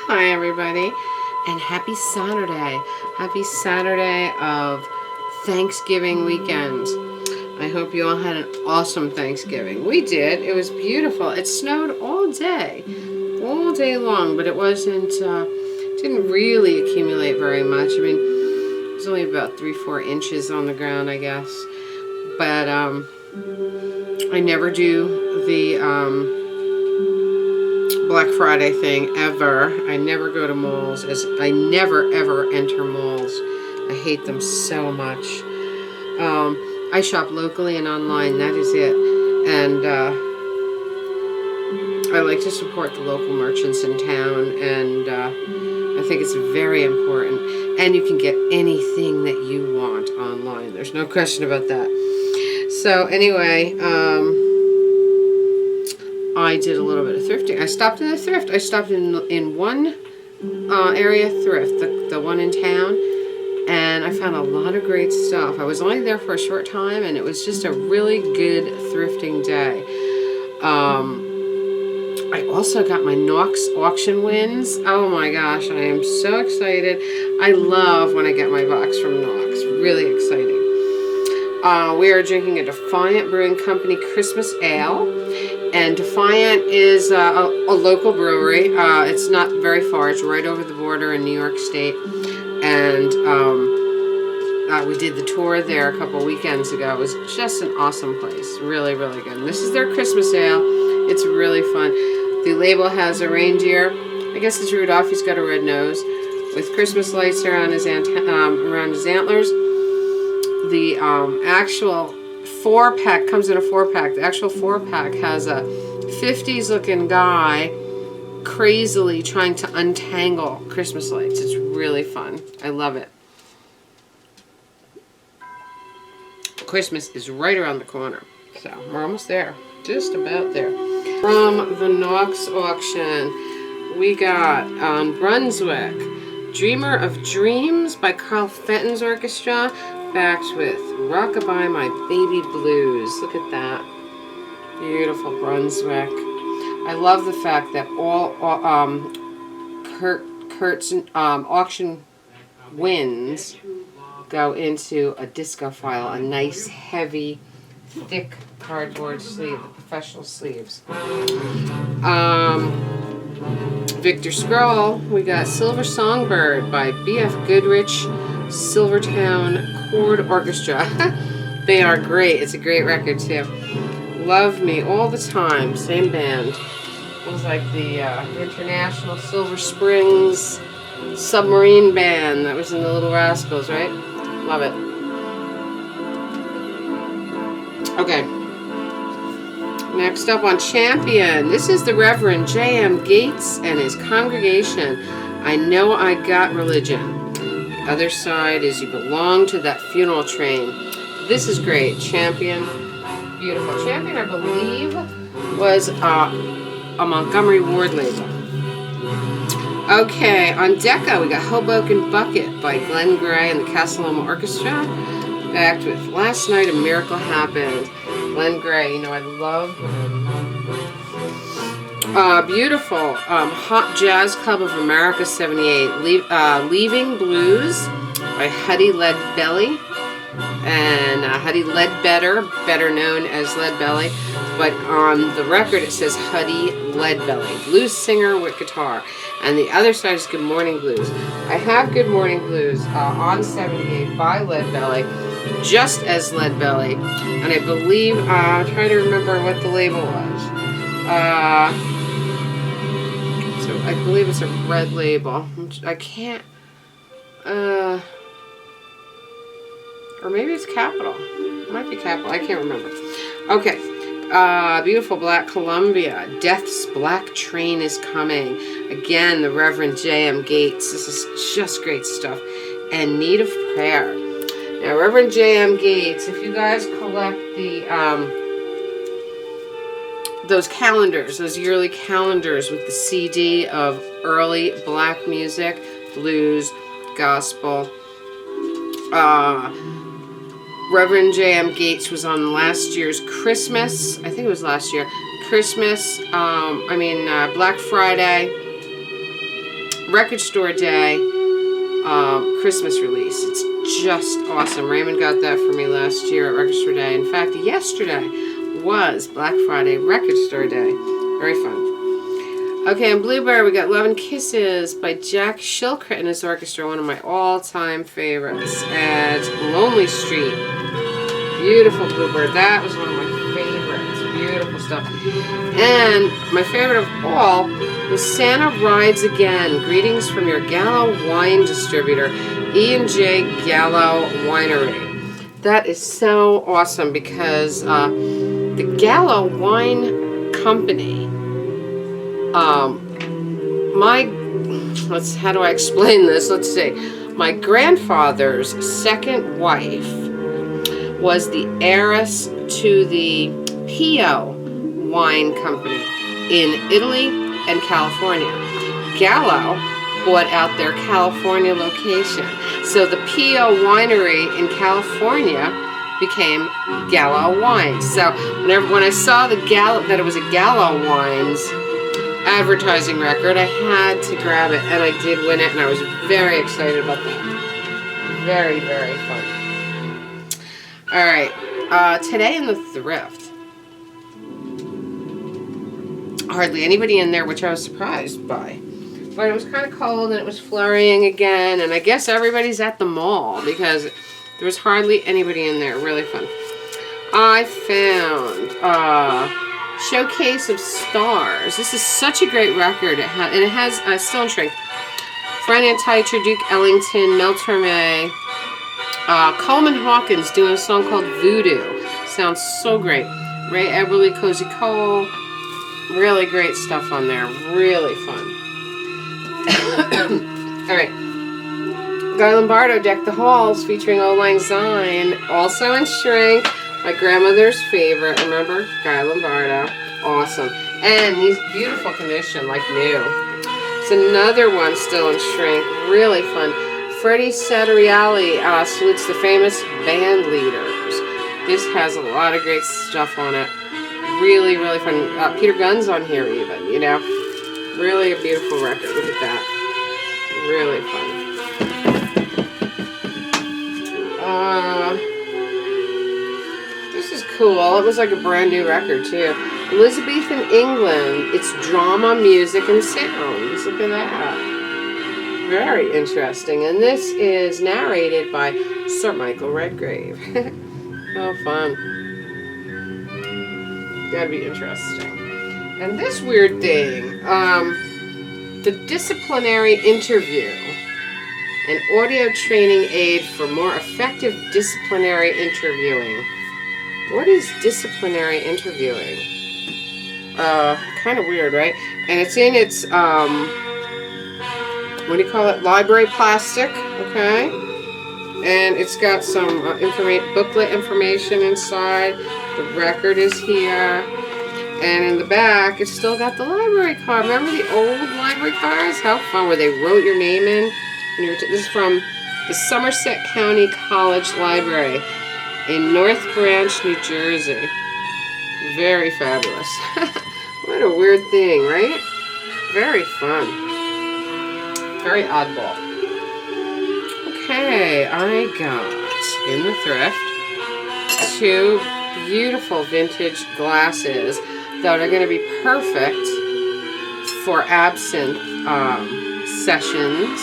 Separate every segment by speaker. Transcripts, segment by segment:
Speaker 1: Hi everybody, and happy Saturday. Happy Saturday of Thanksgiving weekend. I hope you all had an awesome Thanksgiving. We did. It was beautiful. It snowed all day long, but it didn't really accumulate very much. I mean, it was only about 3-4 inches on the ground, I guess. But I never do the Black Friday thing ever. I never go to malls. I never ever enter malls. I hate them so much. I shop locally and online. That is it. And I like to support the local merchants in town, and I think it's very important. And you can get anything that you want online. There's no question about that. So anyway, I did a little bit of thrifting. I stopped in the thrift. I stopped in one area thrift, the one in town, and I found a lot of great stuff. I was only there for a short time, and it was just a really good thrifting day. I also got my Mauck auction wins. Oh my gosh, I am so excited. I love when I get my box from Mauck. It's really exciting. We are drinking a Defiant Brewing Company Christmas Ale. And Defiant is a local brewery. It's not very far. It's right over the border in New York State. And we did the tour there a couple weekends ago. It was just an awesome place. Really, really good. And this is their Christmas ale. It's really fun. The label has a reindeer. I guess it's Rudolph. He's got a red nose with Christmas lights around his antlers. The actual 4-pack comes in a 4-pack. The actual 4-pack has a 50s looking guy crazily trying to untangle Christmas lights. It's really fun. I love it. Christmas is right around the corner. So we're almost there. Just about there. From the Mauck auction, we got on Brunswick, Dreamer of Dreams by Carl Fenton's Orchestra, backed with Rockabye My Baby Blues. Look at that. Beautiful Brunswick. I love the fact that all Kurt's auction wins go into a disco file, a nice, heavy, thick cardboard sleeve, the professional sleeves. Victor Scroll, we got Silver Songbird by B.F. Goodrich, Silvertown Chord Orchestra. They are great. It's a great record too. Love Me All the Time, same band. It was like the International Silver Springs submarine band that was in the Little Rascals, right? Love it. Okay. Next up on Champion, this is the Reverend J.M. Gates and his congregation. I Know I Got Religion. The other side is You Belong to That Funeral Train. This is great. Champion, beautiful. Champion, I believe, was a Montgomery Ward label. Okay, on Decca, we got Hoboken Bucket by Glenn Gray and the Casa Loma Orchestra, backed with Last Night a Miracle Happened. Glenn Gray, you know I love him. Beautiful. Hot Jazz Club of America 78. Leaving Blues by Huddy Leadbelly. And Huddy Ledbetter, better known as Leadbelly. But on the record it says Huddy Leadbelly. Blues singer with guitar. And the other side is Good Morning Blues. I have Good Morning Blues on 78 by Leadbelly, just as Leadbelly. And I believe, I'm trying to remember what the label was. So I believe it's a red label. I can't, or maybe it's Capitol. It might be Capitol. I can't remember. Okay. Beautiful Black Columbia. Death's Black Train is Coming. Again, the Reverend J.M. Gates. This is just great stuff. And Need of Prayer. Now, Reverend J.M. Gates, if you guys collect the those calendars, those yearly calendars with the CD of early black music, blues, gospel, Reverend J.M. Gates was on last year's Christmas. I think it was last year. Christmas, Black Friday Record Store Day Christmas release. It's just awesome. Raymond got that for me last year at Record Store Day. In fact, yesterday was Black Friday Record Store Day. Very fun. Okay, in Bluebird, we got Love and Kisses by Jack Shilkret and his orchestra, one of my all-time favorites. And Lonely Street. Beautiful Bluebird. That was one of my favorites. Beautiful stuff. And my favorite of all was Santa Rides Again. Greetings from your Gallo wine distributor, E&J Gallo Winery. That is so awesome because the Gallo Wine Company, how do I explain this? Let's see. My grandfather's second wife was the heiress to the Pio Wine Company in Italy and California. Gallo bought out their California location. So the Pio Winery in California became Gallo Wines. So when I saw that it was a Gallo Wines advertising record, I had to grab it, and I did win it, and I was very excited about that. Very, very fun. All right, today in the thrift, hardly anybody in there, which I was surprised by. But it was kind of cold, and it was flurrying again, and I guess everybody's at the mall because there was hardly anybody in there. Really fun. I found Showcase of Stars. This is such a great record. It has Still in Shrink. Fran Antitra, Duke Ellington, Mel Torme, Coleman Hawkins doing a song called Voodoo. Sounds so great. Ray Eberly, Cozy Cole. Really great stuff on there. Really fun. Alright. Guy Lombardo, Deck the Halls, featuring Auld Lang Syne. Also in Shrink. My grandmother's favorite. Remember? Guy Lombardo. Awesome. And he's beautiful condition, like new. It's another one still in Shrink. Really fun. Freddie Satriali salutes the famous band leaders. This has a lot of great stuff on it. Really, really fun. Peter Gunn's on here even, you know. Really a beautiful record. Look at that. Really fun. This is cool. It was like a brand new record too. Elizabethan England. It's drama, music, and sounds. Look at that. Very interesting. And this is narrated by Sir Michael Redgrave. Oh, fun. That'd be interesting. And this weird thing, the disciplinary interview, an audio training aid for more effective disciplinary interviewing. What is disciplinary interviewing? Kind of weird, right? And it's in its, what do you call it? Library plastic, okay? And it's got some booklet information inside. The record is here. And in the back, it's still got the library card. Remember the old library cards? How fun, where they wrote your name in? This is from the Somerset County College Library in North Branch, New Jersey. Very fabulous. What a weird thing, right? Very fun. Very oddball. Okay, I got in the thrift 2 beautiful vintage glasses that are going to be perfect for absinthe sessions.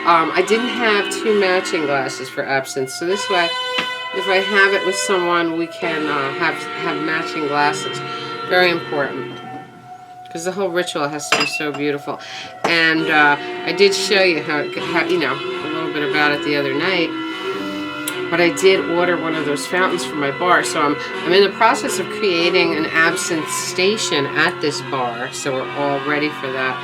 Speaker 1: I didn't have 2 matching glasses for absinthe, so this way, if I have it with someone, we can have matching glasses. Very important, because the whole ritual has to be so beautiful. And I did show you how you know, a little bit about it the other night. But I did order one of those fountains for my bar, so I'm in the process of creating an absinthe station at this bar, so we're all ready for that.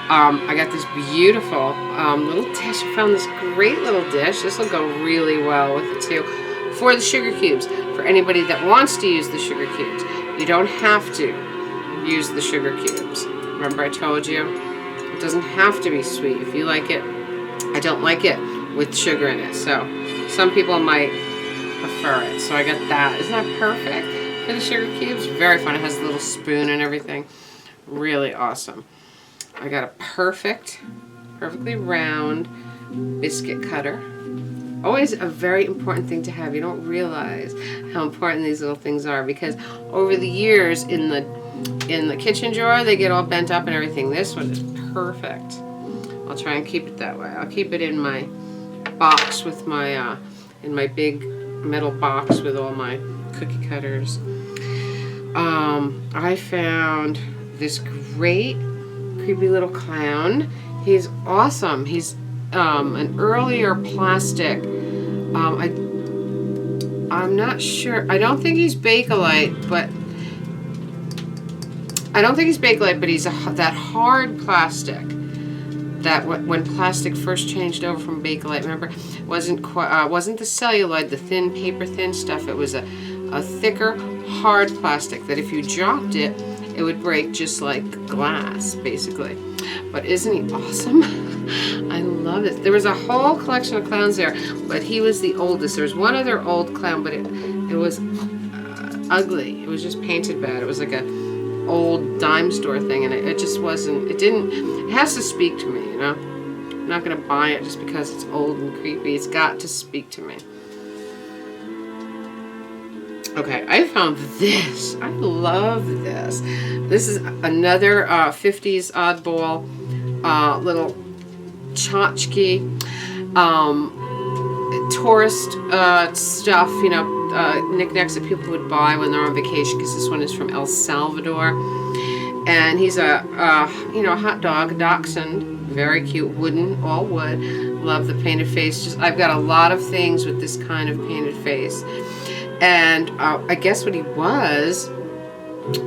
Speaker 1: I got this beautiful little dish. I found this great little dish. This will go really well with it too. For the sugar cubes, for anybody that wants to use the sugar cubes, you don't have to use the sugar cubes. Remember I told you? It doesn't have to be sweet. If you like it, I don't like it with sugar in it, so some people might prefer it. So I got that. Isn't that perfect for the sugar cubes? Very fun. It has a little spoon and everything. Really awesome. I got a perfect perfectly round biscuit cutter. Always a very important thing to have. You don't realize how important these little things are, because over the years in the kitchen drawer they get all bent up and everything. This one is perfect. I'll try and keep it that way. I'll keep it in my box with my in my big metal box with all my cookie cutters. I found this great creepy little clown. He's awesome. He's an earlier plastic. I'm not sure. I don't think he's Bakelite, but he's that hard plastic. That when plastic first changed over from Bakelite, remember, wasn't the celluloid, the thin, paper thin stuff. It was a thicker, hard plastic that if you dropped it, it would break just like glass, basically. But isn't he awesome? I love it. There was a whole collection of clowns there, but he was the oldest. There was one other old clown, but it was ugly. It was just painted bad. It was like a old dime store thing, and it just wasn't, it has to speak to me, you know. I'm not gonna buy it just because it's old and creepy. It's got to speak to me. Okay, I found this. I love this. This is another 50s oddball little tchotchke tourist stuff, you know, knickknacks that people would buy when they're on vacation, because this one is from El Salvador. And he's a hot dog, a dachshund, very cute, wooden, all wood. Love the painted face. I've got a lot of things with this kind of painted face. And I guess what he was,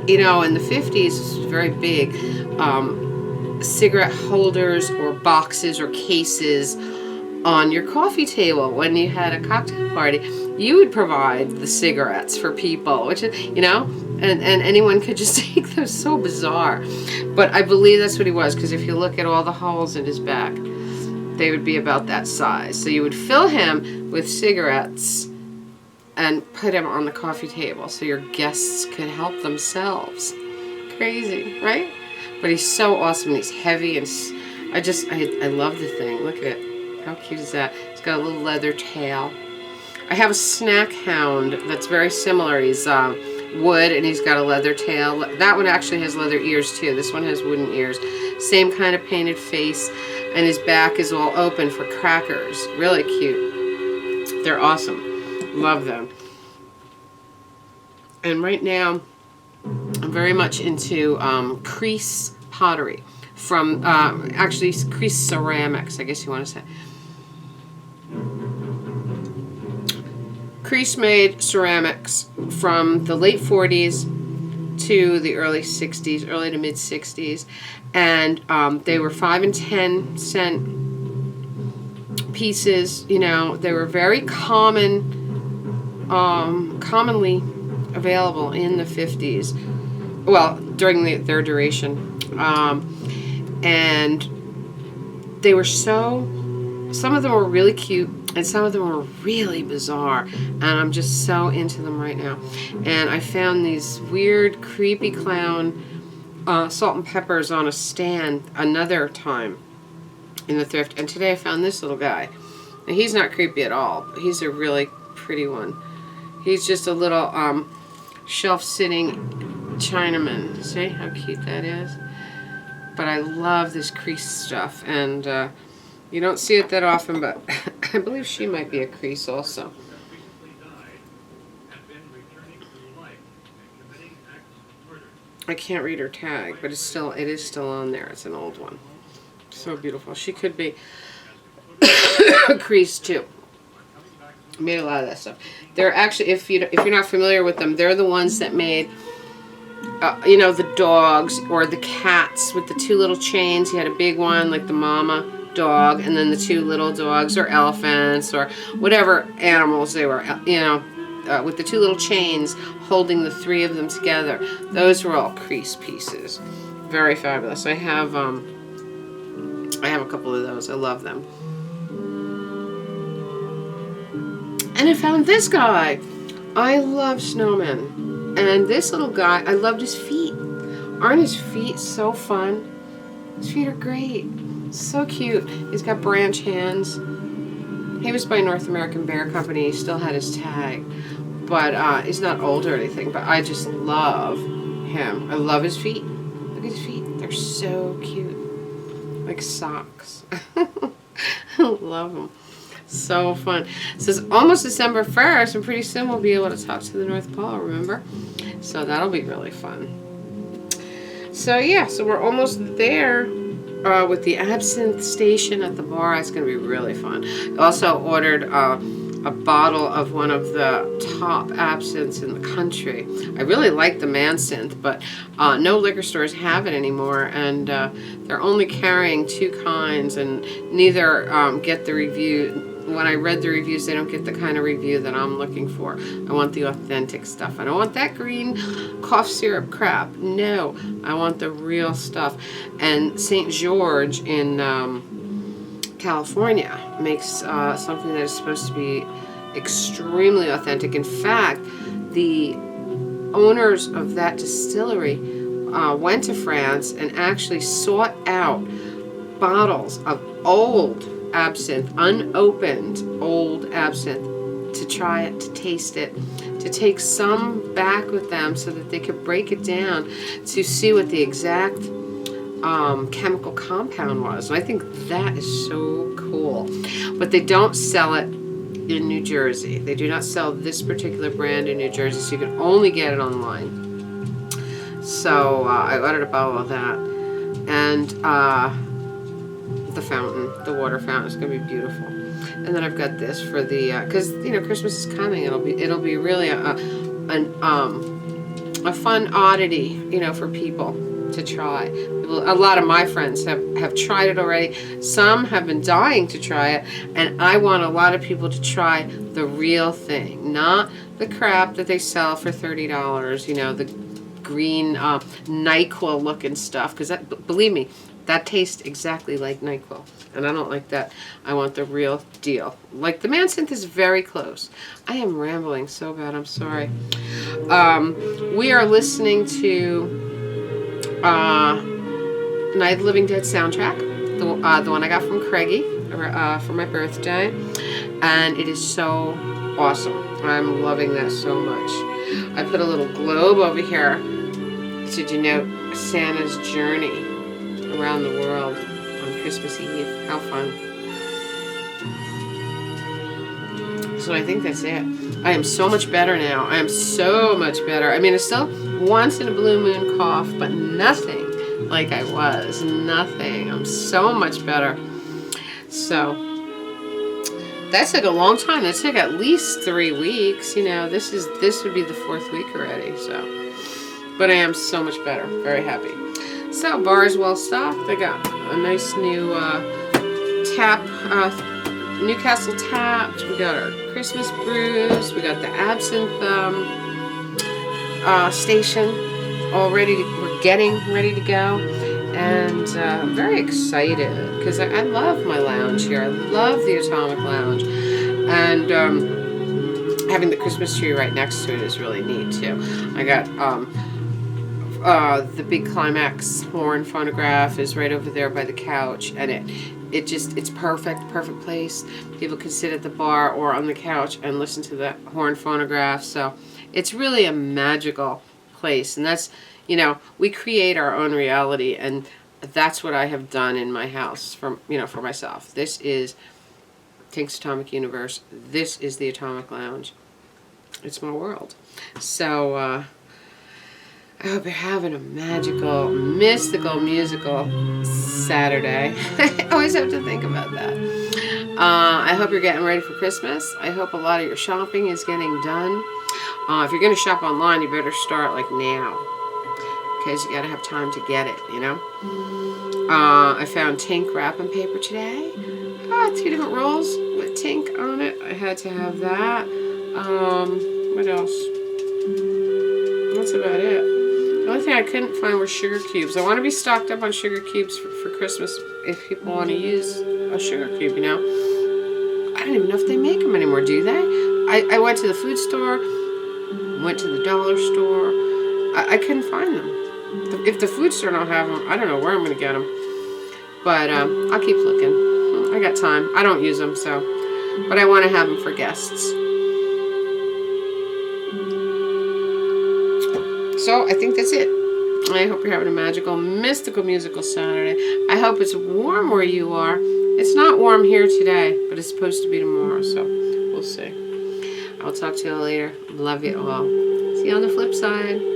Speaker 1: you know, in the 50s, this was very big, cigarette holders or boxes or cases on your coffee table. When you had a cocktail party, you would provide the cigarettes for people, which, you know, and anyone could just take them. So bizarre. But I believe that's what he was, because if you look at all the holes in his back, they would be about that size. So you would fill him with cigarettes and put him on the coffee table so your guests could help themselves. Crazy, right? But he's so awesome. He's heavy, and I love the thing. Look at it. How cute is that? He's got a little leather tail. I have a snack hound that's very similar. He's wood, and he's got a leather tail. That one actually has leather ears too. This one has wooden ears. Same kind of painted face, and his back is all open for crackers. Really cute. They're awesome. Love them. And right now, I'm very much into crease pottery from, actually crease ceramics, I guess you want to say. Crease made ceramics from the late 40s to the early 60s, early to mid 60s. And they were 5 and 10 cent pieces. You know, they were very commonly available in the 50s. Well, during their duration. And they were some of them were really cute, and some of them were really bizarre, and I'm just so into them right now. And I found these weird, creepy clown salt and peppers on a stand another time in the thrift, and today I found this little guy. And he's not creepy at all, but he's a really pretty one. He's just a little shelf-sitting Chinaman. See how cute that is? But I love this crease stuff, and you don't see it that often, but I believe she might be a crease also. I can't read her tag, but it is still on there. It's an old one. So beautiful. She could be a crease too. Made a lot of that stuff. They're actually, if you're not familiar with them, they're the ones that made, you know, the dogs or the cats with the two little chains. You had a big one like the mama dog, and then the two little dogs or elephants or whatever animals they were, you know, with the two little chains holding the three of them together. Those were all crease pieces. Very fabulous. I have a couple of those. I love them. And I found this guy. I love snowmen. And this little guy, I loved his feet. Aren't his feet so fun? His feet are great. So cute. He's got branch hands. He was by North American Bear Company. He still had his tag. But he's not old or anything. But I just love him. I love his feet. Look at his feet. They're so cute. Like socks. I love them. So fun. It says almost December 1st, and pretty soon we'll be able to talk to the North Pole, remember? So that'll be really fun. So yeah, so we're almost there with the absinthe station at the bar. It's going to be really fun. Also ordered a bottle of one of the top absinthes in the country. I really like the Mansynth, but no liquor stores have it anymore, and they're only carrying 2 kinds, and neither get the review. When I read the reviews, they don't get the kind of review that I'm looking for. I want the authentic stuff. I don't want that green cough syrup crap. No, I want the real stuff. And St. George in California makes something that is supposed to be extremely authentic. In fact, the owners of that distillery went to France and actually sought out bottles of old absinthe, unopened old absinthe, to try it, to taste it, to take some back with them so that they could break it down to see what the exact chemical compound was. And I think that is so cool. But they don't sell it in New Jersey. They do not sell this particular brand in New Jersey, so you can only get it online. So I ordered a bottle of that. And the fountain, the water fountain, is going to be beautiful. And then I've got this for the, because Christmas is coming. It'll be really a fun oddity, for people to try. A lot of my friends have tried it already. Some have been dying to try it, and I want a lot of people to try the real thing, not the crap that they sell for $30. The green NyQuil looking stuff, because that, believe me, that tastes exactly like NyQuil, and I don't like that. I want the real deal. Like the Mansynth is very close. I am rambling so bad, I'm sorry. We are listening to Night of the Living Dead soundtrack, the one I got from Craigie for my birthday, and it is so awesome. I'm loving that so much. I put a little globe over here to denote Santa's journey around the world on Christmas Eve. How fun. So I think that's it. I am so much better now. I am so much better. I mean, it's still once in a blue moon cough, but nothing like I was. Nothing. I'm so much better. So that took a long time. That took at least 3 weeks. This would be the 4th week already. So, but I am so much better. Very happy. So, bar is well stocked. I got a nice new tap, Newcastle tapped. We got our Christmas brews. We got the absinthe station all ready. We're getting ready to go. And I'm very excited because I love my lounge here. I love the Atomic Lounge. And having the Christmas tree right next to it is really neat, too. I got the big Climax horn phonograph is right over there by the couch, and it's perfect place. People can sit at the bar or on the couch and listen to the horn phonograph. So it's really a magical place, and that's, we create our own reality, and that's what I have done in my house for myself. This is Tink's Atomic Universe. This is the Atomic Lounge. It's my world. So I hope you're having a magical, mystical, musical Saturday. I always have to think about that. I hope you're getting ready for Christmas. I hope a lot of your shopping is getting done. If you're going to shop online, you better start like now, because you got to have time to get it, I found Tink wrapping paper today. 2 different rolls with Tink on it. I had to have that. What else? That's about it. The only thing I couldn't find were sugar cubes. I want to be stocked up on sugar cubes for Christmas if people want to use a sugar cube, I don't even know if they make them anymore, do they? I went to the food store, went to the dollar store. I couldn't find them. If the food store don't have them, I don't know where I'm going to get them. But I'll keep looking. I got time. I don't use them, so. But I want to have them for guests. So I think that's it. I hope you're having a magical, mystical, musical Saturday. I hope it's warm where you are. It's not warm here today, but it's supposed to be tomorrow, so we'll see. I'll talk to you later. Love you all. See you on the flip side.